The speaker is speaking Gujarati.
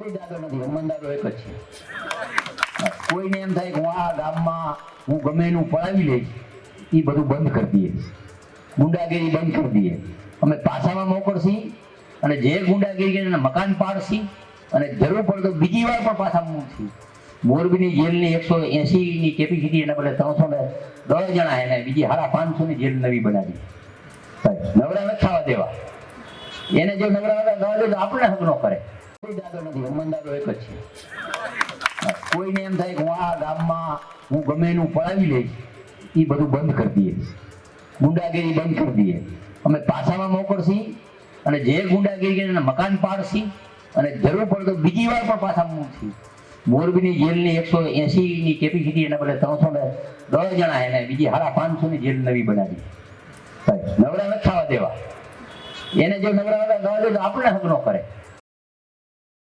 કોઈ દાદો નથી, હનુમાન દાદો એક જ છે. કોઈને એમ થાય કે હું આ ગામમાં હું ગમે એનું પડાવી લઈશ, એ બધું બંધ કરી દઈએ, ગુંડાગીરી બંધ કરી દઈએ. અમે પાછામાં મોકલશી અને જે ગુંડાગીરી એને મકાન પાડશી અને જરૂર પડે તો બીજી વાર પણ પાછા મૂકશી. મોરબીની જેલની 180ની કેપેસિટી એના બદલે 310 જણા એને બીજી 550ની જેલ નવી બનાવી. નવરા નથી થવા દેવા. એને જો નવરા થવા દે તો આપણે હક ન કરે. કોઈ દાદો નથી, હનુમાન દાદો એક જ છે. કોઈને એમ થાય કે હું આ ગામમાં હું ગમે એનું પડાવી લઈશ, એ બધું બંધ કરી દઈએ, ગુંડાગીરી બંધ કરી દઈએ. અમે પાછામાં મોકલશી અને જે ગુંડાગીરી એને મકાન પાડશી અને જરૂર પડે તો બીજી વાર પણ પાછા મૂકશી. મોરબીની જેલની 180ની કેપેસિટી એના બદલે 310 જણા એને બીજી 550ની જેલ નવી બનાવી. નવરા નથી થવા દેવા. એને જો નવરા થવા દે તો આપણે હક ન કરે.